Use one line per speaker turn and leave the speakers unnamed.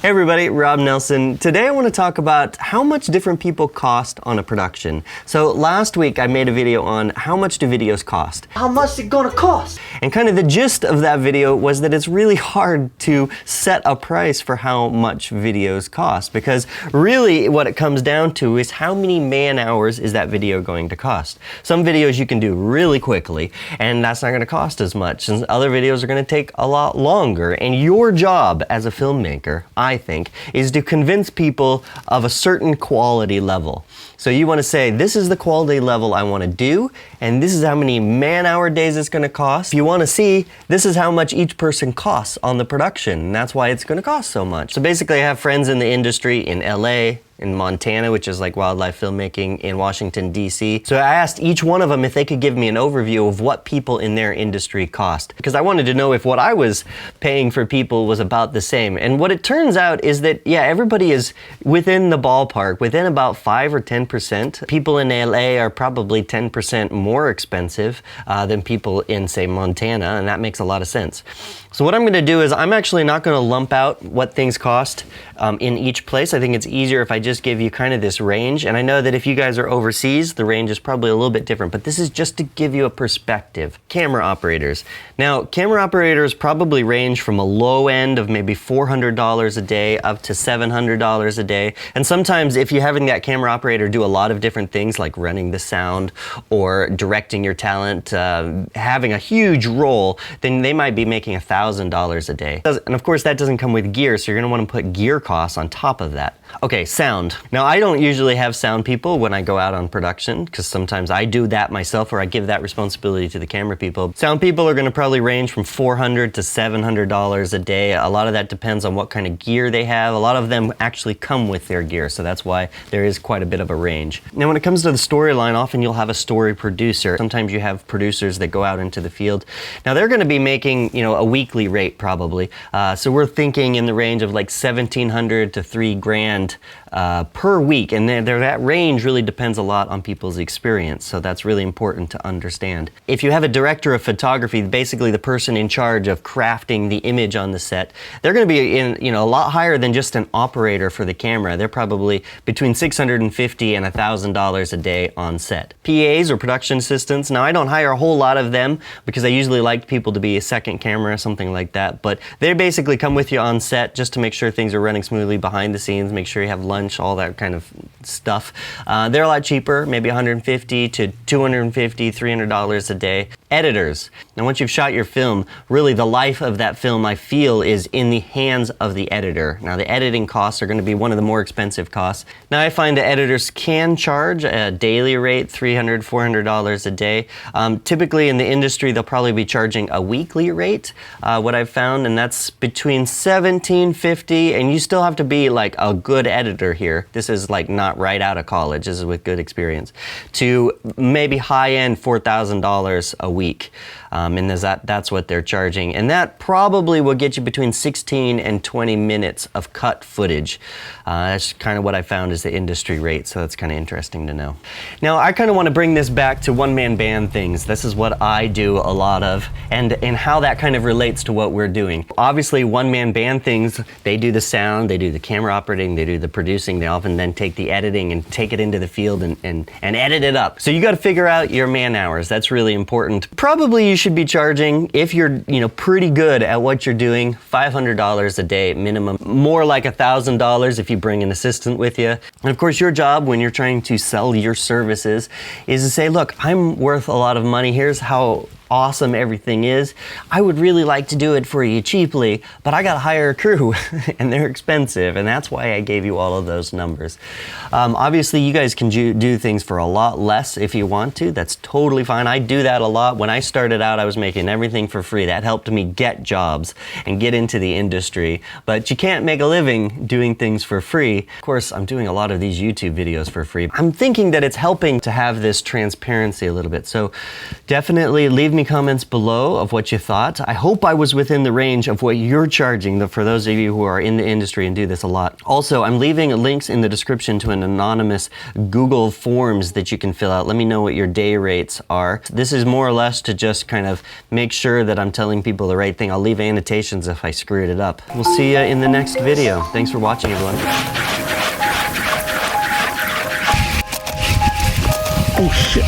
Hey everybody, Rob Nelson. Today I want to talk about how much different people cost on a production. So last week I made a video on how much do videos cost.
How much is it gonna cost?
And kind of the gist of that video was that it's really hard to set a price for how much videos cost, because really what it comes down to is how many man hours is that video going to cost. Some videos you can do really quickly and that's not going to cost as much, and other videos are going to take a lot longer. And your job as a filmmaker, I think, is to convince people of a certain quality level. So you want to say, this is the quality level I want to do, and this is how many man-hour days it's going to cost. If you want to see, this is how much each person costs on the production, and that's why it's going to cost so much. So basically I have friends in the industry in LA, in Montana, which is like wildlife filmmaking, in Washington, D.C. So I asked each one of them if they could give me an overview of what people in their industry cost, because I wanted to know if what I was paying for people was about the same. And what it turns out is that, yeah, everybody is within the ballpark, within about 5 or 10%. People in LA are probably 10% more expensive than people in, say, Montana, and that makes a lot of sense. So what I'm going to do is I'm actually not going to lump out what things cost in each place. I think it's easier if I just give you kind of this range. And I know that if you guys are overseas, the range is probably a little bit different, but this is just to give you a perspective. Camera operators. Now, camera operators probably range from a low end of maybe $400 a day up to $700 a day. And sometimes if you're having that camera operator do a lot of different things like running the sound or directing your talent, having a huge role, then they might be making $1,000 a day. And of course that doesn't come with gear, so you're going to want to put gear costs on top of that. Okay, sound. Now I don't usually have sound people when I go out on production, because sometimes I do that myself, or I give that responsibility to the camera people. Sound people are going to probably range from $400 to $700 a day. A lot of that depends on what kind of gear they have. A lot of them actually come with their gear, so that's why there is quite a bit of a range. Now when it comes to the storyline, often you'll have a story producer. Sometimes you have producers that go out into the field. Now they're going to be making, a weekly rate probably. So we're thinking in the range of like $1,700 to $3,000 per week, and that range really depends a lot on people's experience, so that's really important to understand. If you have a director of photography, basically the person in charge of crafting the image on the set, they're going to be in a lot higher than just an operator for the camera. They're probably between $650 and $1,000 a day on set. PAs or production assistants, now I don't hire a whole lot of them because I usually like people to be a second camera, something like that, but they basically come with you on set just to make sure things are running smoothly behind the scenes, make sure you have lunch, all that kind of stuff. They're a lot cheaper, maybe $150 to $250, $300 a day. Editors. Now once you've shot your film, really the life of that film, I feel, is in the hands of the editor. Now the editing costs are going to be one of the more expensive costs. Now I find that editors can charge a daily rate, $300, $400 a day. Typically in the industry they'll probably be charging a weekly rate, what I've found, and that's between $1,750, and you still have to be like a good editor here. This is like not right out of college, this is with good experience, to maybe high-end $4,000 a week. And that's what they're charging, and that probably will get you between 16 and 20 minutes of cut footage. That's kind of what I found is the industry rate, so that's kind of interesting to know. Now I kind of want to bring this back to one-man band things. This is what I do a lot of, and how that kind of relates to what we're doing. Obviously one-man band things, they do the sound, they do the camera operating, they do the producing, they often then take the editing and take it into the field and edit it up. So you got to figure out your man hours. That's really important. Probably you should be charging, if you're pretty good at what you're doing, $500 a day minimum, more like $1,000 if you bring an assistant with you. And of course your job when you're trying to sell your services is to say, look, I'm worth a lot of money, here's how awesome everything is. I would really like to do it for you cheaply, but I gotta hire a crew and they're expensive, and that's why I gave you all of those numbers. Obviously you guys can do things for a lot less if you want to. That's totally fine. I do that a lot. When I started out I was making everything for free. That helped me get jobs and get into the industry, but you can't make a living doing things for free. Of course I'm doing a lot of these YouTube videos for free. I'm thinking that it's helping to have this transparency a little bit, so definitely leave me comments below of what you thought. I hope I was within the range of what you're charging, for those of you who are in the industry and do this a lot. Also, I'm leaving links in the description to an anonymous Google Forms that you can fill out. Let me know what your day rates are. This is more or less to just kind of make sure that I'm telling people the right thing. I'll leave annotations if I screwed it up. We'll see you in the next video. Thanks for watching, everyone.
Oh shit.